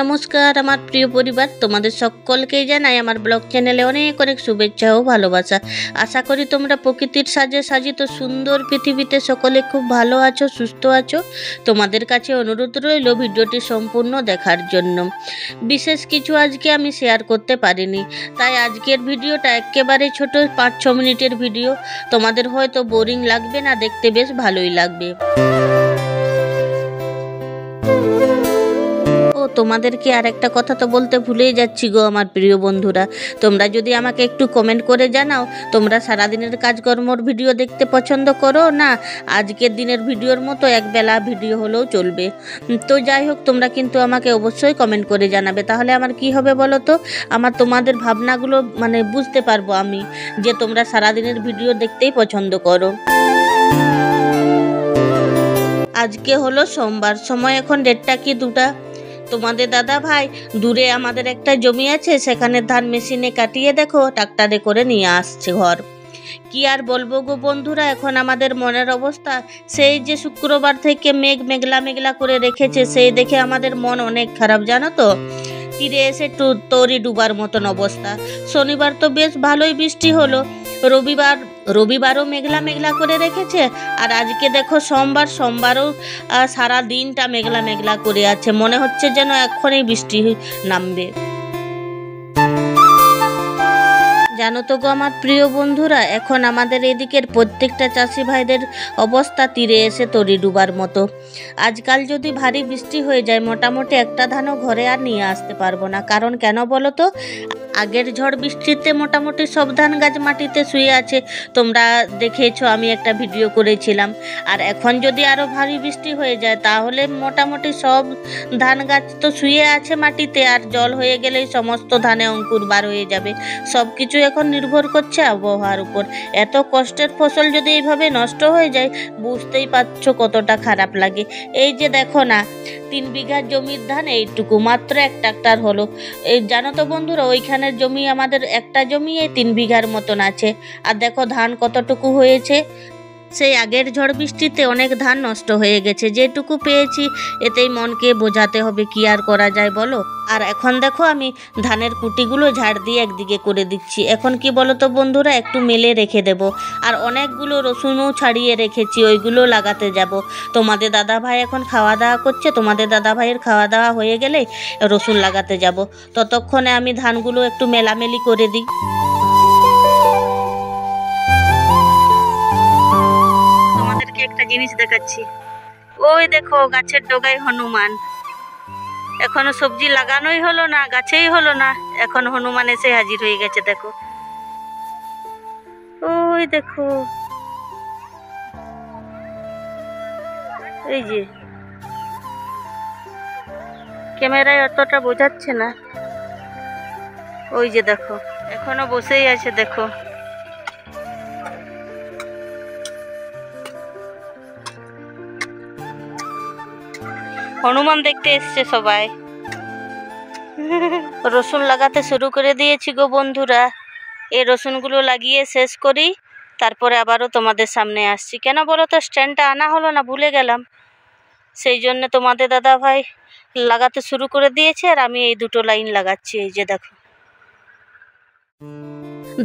নমস্কার আমার প্রিয় পরিবার, তোমাদের সকলকেই জানাই আমার ব্লগ চ্যানেলে অনেক অনেক শুভেচ্ছা ও ভালোবাসা। আশা করি তোমরা প্রকৃতির সাজে সাজিত সুন্দর পৃথিবীতে সকলে খুব ভালো আছো, সুস্থ আছো। তোমাদের কাছে অনুরোধ রইল ভিডিওটি সম্পূর্ণ দেখার জন্য। বিশেষ কিছু আজকে আমি শেয়ার করতে পারিনি, তাই আজকের ভিডিওটা একেবারে ছোট 5-6 মিনিটের ভিডিও। তোমাদের হয়তো বোরিং লাগবে না, দেখতে বেশ ভালোই লাগবে। তোমাদেরকে আর একটা কথা তো বলতে ভুলেই যাচ্ছি গো আমার প্রিয় বন্ধুরা, তোমরা যদি আমাকে একটু কমেন্ট করে জানাও তোমরা সারাদিনের কাজকর্মর ভিডিও দেখতে পছন্দ করো না আজকের দিনের ভিডিওর মতো একবেলা ভিডিও হলেও চলবে। তো যাই হোক, তোমরা কিন্তু আমাকে অবশ্যই কমেন্ট করে জানাবে, তাহলে আমার কি হবে বলো তো, আমার তোমাদের ভাবনাগুলো বুঝতে পারবো আমি যে তোমরা সারাদিনের ভিডিও দেখতেই পছন্দ করো। আজকে হলো সোমবার, সময় এখন 1:30 কি 2টা। তোমাদের দাদা ভাই দূরে আমাদের একটা জমি আছে, সেখানে ধান মেশিনে কাটিয়ে দেখো ট্রাক্টরে করে নিয়ে আসছে ঘর। কি আর বলবো গো বন্ধুরা, এখন আমাদের মনের অবস্থা, সেই যে শুক্রবার থেকে মেঘলা মেঘলা করে রেখেছে, সেই দেখে আমাদের মন অনেক খারাপ জানো তো। তীরে এসে তরি ডুবার মতন অবস্থা। শনিবার তো বেশ ভালোই বৃষ্টি হলো, রবিবারও মেঘলা মেঘলা করে রেখেছে, আর আজকে দেখো সোমবারও সারা দিনটা মেঘলা মেঘলা করে আছে, মনে হচ্ছে যেন এখনই বৃষ্টি নামবে। জানো তো গো আমার প্রিয় বন্ধুরা, এখন আমাদের এদিকের প্রত্যেকটা চাষি ভাইদের অবস্থা তীরে এসে তরি ডুবার মতো। আজকাল যদি ভারী বৃষ্টি হয়ে যায় মোটামুটি একটা ধানও ঘরে আর নিয়ে আসতে পারবো না। কারণ কেন বলো তো, আগের ঝড় বৃষ্টিতে মোটামুটি সব ধান গাছ মাটিতে শুয়ে আছে, তোমরা দেখেছো, আমি একটা ভিডিও করেছিলাম। আর এখন যদি আরও ভারী বৃষ্টি হয়ে যায় তাহলে মোটামুটি সব ধান গাছ তো শুয়ে আছে মাটিতে, আর জল হয়ে গেলেই সমস্ত ধানে অঙ্কুর বার হয়ে যাবে। সব কিছু এখন নির্ভর করছে আবহাওয়ার উপর। এত কষ্টের ফসল যদি এইভাবে নষ্ট হয়ে যায়, বুঝতেই পারছো কতটা খারাপ লাগে। এই যে দেখো না, 3 বিঘা জমির ধান এইটুকু মাত্র 1 ট্রাক্টর হলো। এই জানো তো বন্ধুরা, ওইখানের জমি আমাদের একটা জমি এই 3 বিঘার মতন আছে, আর দেখো ধান কতটুকু হয়েছে। সেই আগের ঝড় বৃষ্টিতে অনেক ধান নষ্ট হয়ে গেছে, যেটুকু পেয়েছি এতেই মনকে বোঝাতে হবে, কি আর করা যায় বলো। আর এখন দেখো আমি ধানের কুটিগুলো ঝাড় দিয়ে একদিকে করে দিচ্ছি। এখন কি বলো তো বন্ধুরা, একটু মেলে রেখে দেব। আর অনেকগুলো রসুনও ছাড়িয়ে রেখেছি, ওইগুলো লাগাতে যাব। তোমাদের দাদা ভাই এখন খাওয়া দাওয়া করছে, তোমাদের দাদা ভাইয়ের খাওয়া দাওয়া হয়ে গেলে রসুন লাগাতে যাব। ততক্ষণে আমি ধানগুলো একটু মেলামেলি করে দিই। একটা জিনিস দেখাচ্ছি, ওই দেখো গাছের ডগায় হনুমান। এখনো সবজি লাগানোই হলো না, গাছেই হলো না, এখন হনুমান এসে হাজির হয়ে গেছে। দেখো ওই দেখো, এই যে ক্যামেরায় অতটা বোঝাচ্ছে না, ওই যে দেখো এখনো বসেই আছে। দেখো হনুমান দেখতে এসছে সবাই। রসুন লাগাতে শুরু করে দিয়েছি গো বন্ধুরা। এই রসুনগুলো লাগিয়ে শেষ করি, তারপরে আবারও তোমাদের সামনে আসছি। কেন বলো তো, স্ট্যান্ডটা আনা হলো না, ভুলে গেলাম। সেই জন্য তোমাদের দাদা ভাই লাগাতে শুরু করে দিয়েছে, আর আমি এই 2টো লাইন লাগাচ্ছি। এই যে দেখো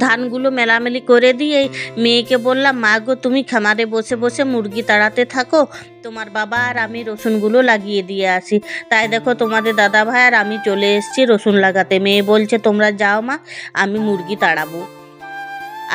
ধানগুলো মেলামেলি করে দিয়ে মেয়েকে বললাম, মা গো তুমি খামারে বসে বসে মুরগি তাড়াতে থাকো, তোমার বাবা আর আমি রসুনগুলো লাগিয়ে দিয়ে আসি। তাই দেখো তোমাদের দাদা ভাই আর আমি চলে এসেছি রসুন লাগাতে। মেয়ে বলছে তোমরা যাও মা, আমি মুরগি তাড়াবো।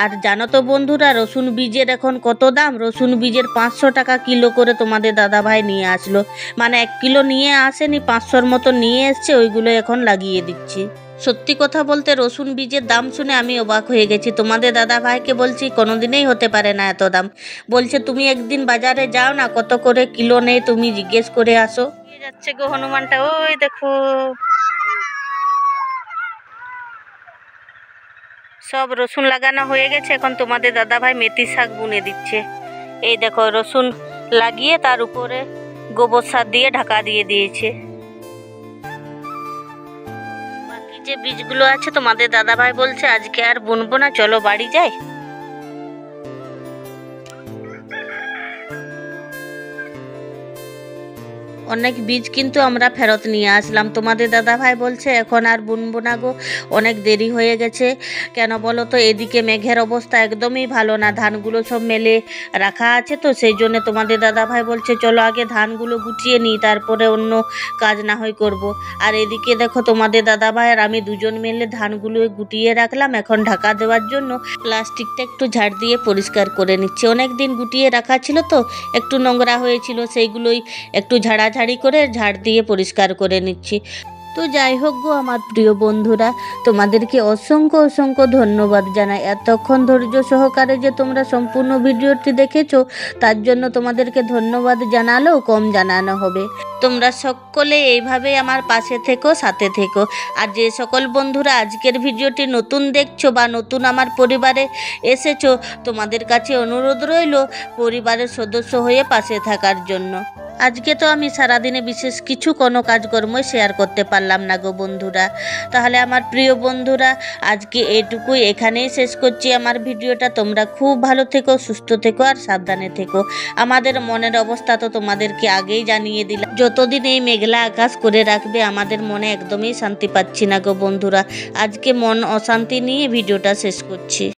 আর জানো তো বন্ধুরা, রসুন বীজের এখন কত দাম। রসুন বীজের 500 টাকা কিলো করে তোমাদের দাদা ভাই নিয়ে আসলো। 1 কিলো নিয়ে আসেনি, 500-র মতো নিয়ে এসছে, ওইগুলো এখন লাগিয়ে দিচ্ছি। সত্যি কথা বলতে রসুন বীজের দাম শুনে আমি অবাক হয়ে গেছি। তোমাদের দাদা ভাইকে বলছি কোনোদিনই হতে পারে না এত দাম। বলছে তুমি একদিন বাজারে যাও না, কত করে কিলো নেই তুমি জিজ্ঞেস করে আসো। যাচ্ছে গো হনুমানটা, ওই দেখো সব রসুন লাগানো হয়ে গেছে। এখন তোমাদের দাদা ভাই মেথি শাক বুনে দিচ্ছে। এই দেখো রসুন লাগিয়ে তার উপরে গোবর সার দিয়ে ঢাকা দিয়ে দিয়েছে। বাকি যে বীজগুলো আছে তোমাদের দাদা ভাই বলছে আজকে আর বুনবো না, চলো বাড়ি যাই। অনেক বীজ কিন্তু আমরা ফেরত নিয়ে আসলাম। তোমাদের দাদাভাই বলছে এখন আর বুনবো না গো, অনেক দেরি হয়ে গেছে। কেন বলো তো, এদিকে মেঘের অবস্থা একদমই ভালো না, ধানগুলো সব মেলে রাখা আছে, তো সেই জন্য তোমাদের দাদাভাই বলছে চলো আগে ধানগুলো গুটিয়ে নিই, তারপরে অন্য কাজ না হয় করব। আর এদিকে দেখো তোমাদের দাদাভাই আর আমি দুজন মিলে ধানগুলো গুটিয়ে রাখলাম, এখন ঢাকা দেওয়ার জন্য প্লাস্টিকটা একটু ঝাড় দিয়ে পরিষ্কার করে নিচ্ছি। অনেক দিন গুটিয়ে রাখা ছিল তো একটু নোংরা হয়েছিল, সেইগুলোই একটু ঝাড়াঝাড়ি করে ঝাড় দিয়ে পরিষ্কার করে নিচ্ছি। তো যাই হোক গো আমার প্রিয় বন্ধুরা, তোমাদেরকে অসংখ্য অসংখ্য ধন্যবাদ জানাই এতক্ষণ ধৈর্য সহকারে যে তোমরা সম্পূর্ণ ভিডিওটি দেখেছো, তার জন্য তোমাদেরকে ধন্যবাদ জানালেও কম জানানো হবে। তোমরা সকলে এইভাবেই আমার পাশে থেকো, সাথে থেকো। আর যে সকল বন্ধুরা আজকের ভিডিওটি নতুন দেখছো বা নতুন আমার পরিবারে এসেছো, তোমাদের কাছে অনুরোধ রইল পরিবারের সদস্য হয়ে পাশে থাকার জন্য। আজকে তো আমি সারাদিনে বিশেষ কিছু কোনো কাজকর্মই শেয়ার করতে পারলাম না গো বন্ধুরা। তাহলে আমার প্রিয় বন্ধুরা, আজকে এটুকুই, এখানেই শেষ করছি আমার ভিডিওটা। তোমরা খুব ভালো থেকো, সুস্থ থেকো আর সাবধানে থেকো। আমাদের মনের অবস্থা তো তোমাদেরকে আগেই জানিয়ে দিলাম। যতদিন এই মেঘলা আকাশ করে রাখবে আমাদের মনে একদমই শান্তি পাচ্ছি না গো বন্ধুরা। আজকে মন অশান্তি নিয়ে ভিডিওটা শেষ করছি।